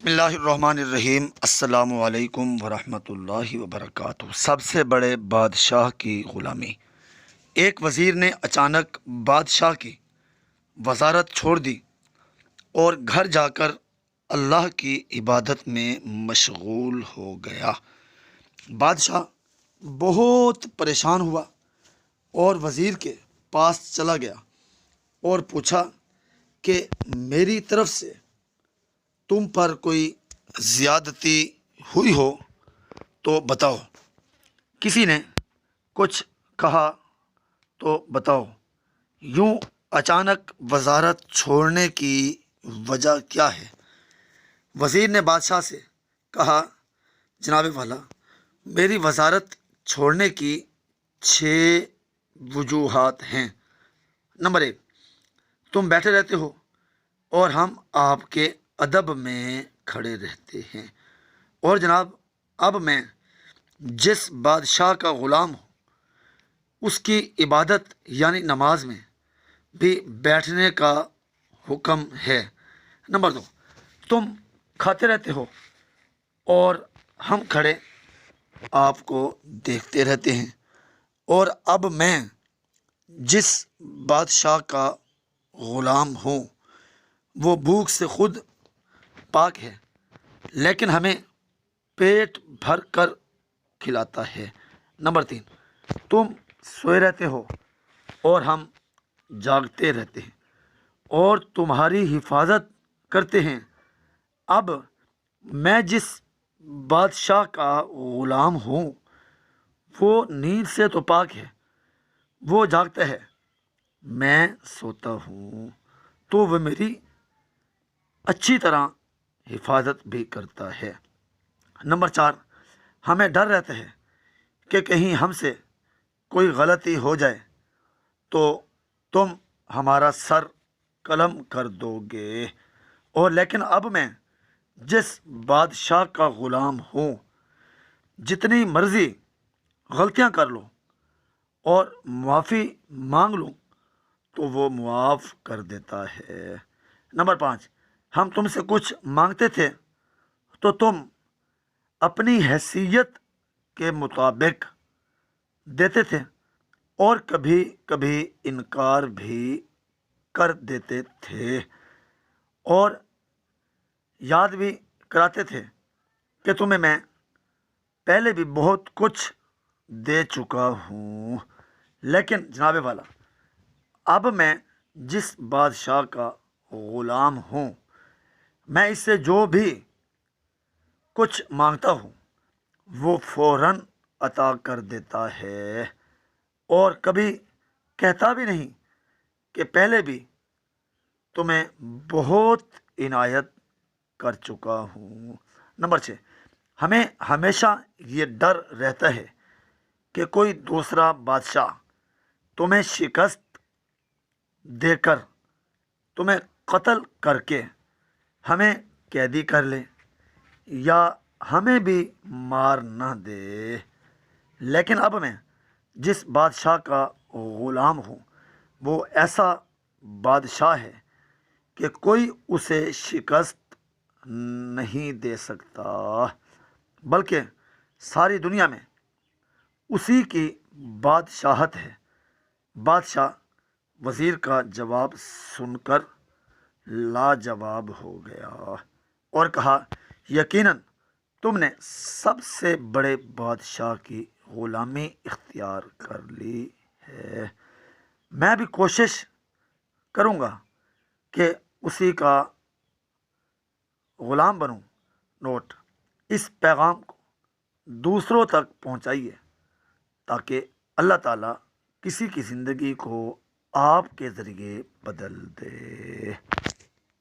بسم اللہ الرحمن الرحیم۔ السلام علیکم ورحمۃ اللہ وبرکاتہ۔ سب سے بڑے بادشاہ کی غلامی۔ ایک وزیر نے اچانک بادشاہ کی وزارت چھوڑ دی اور گھر جا کر اللہ کی عبادت میں مشغول ہو گیا۔ بادشاہ بہت پریشان ہوا اور وزیر کے پاس چلا گیا اور پوچھا کہ میری طرف سے تم پر کوئی زیادتی ہوئی ہو تو بتاؤ۔ کسی نے کچھ کہا تو بتاؤ، یوں اچانک وزارت چھوڑنے کی وجہ کیا ہے؟ وزیر نے بادشاہ سے کہا، جناب والا، میری وزارت چھوڑنے کی 6 وجوہات ہیں۔ نمبر 1، تم بیٹھے رہتے ہو اور ہم آپ کے ادب میں کھڑے رہتے ہیں، اور جناب اب میں جس بادشاہ کا غلام ہوں اس کی عبادت یعنی نماز میں بھی بیٹھنے کا حکم ہے۔ نمبر 2، تم کھاتے رہتے ہو اور ہم کھڑے آپ کو دیکھتے رہتے ہیں، اور اب میں جس بادشاہ کا غلام ہوں وہ بھوک سے خود پاک ہے لیکن ہمیں پیٹ بھر کر کھلاتا ہے۔ نمبر 3، تم سوئے رہتے ہو اور ہم جاگتے رہتے ہیں اور تمہاری حفاظت کرتے ہیں۔ اب میں جس بادشاہ کا غلام ہوں وہ نیند سے تو پاک ہے، وہ جاگتا ہے، میں سوتا ہوں تو وہ میری اچھی طرح حفاظت بھی کرتا ہے۔ نمبر 4، ہمیں ڈر رہتا ہے کہ کہیں ہم سے کوئی غلطی ہو جائے تو تم ہمارا سر قلم کر دو گے، اور لیکن اب میں جس بادشاہ کا غلام ہوں جتنی مرضی غلطیاں کر لو اور معافی مانگ لوں تو وہ معاف کر دیتا ہے۔ نمبر 5، ہم تم سے کچھ مانگتے تھے تو تم اپنی حیثیت کے مطابق دیتے تھے اور کبھی کبھی انکار بھی کر دیتے تھے، اور یاد بھی کراتے تھے کہ تمہیں میں پہلے بھی بہت کچھ دے چکا ہوں۔ لیکن جناب والا، اب میں جس بادشاہ کا غلام ہوں میں اس سے جو بھی کچھ مانگتا ہوں وہ فوراً عطا کر دیتا ہے، اور کبھی کہتا بھی نہیں کہ پہلے بھی تمہیں بہت عنایت کر چکا ہوں۔ نمبر 6، ہمیں ہمیشہ یہ ڈر رہتا ہے کہ کوئی دوسرا بادشاہ تمہیں شکست دے کر، تمہیں قتل کر کے ہمیں قیدی کر لے یا ہمیں بھی مار نہ دے۔ لیکن اب میں جس بادشاہ کا غلام ہوں وہ ایسا بادشاہ ہے کہ کوئی اسے شکست نہیں دے سکتا، بلکہ ساری دنیا میں اسی کی بادشاہت ہے۔ بادشاہ وزیر کا جواب سن کر لاجواب ہو گیا اور کہا، یقیناً تم نے سب سے بڑے بادشاہ کی غلامی اختیار کر لی ہے۔ میں بھی کوشش کروں گا کہ اسی کا غلام بنوں۔ نوٹ: اس پیغام کو دوسروں تک پہنچائیے تاکہ اللہ تعالیٰ کسی کی زندگی کو آپ کے ذریعے بدل دے۔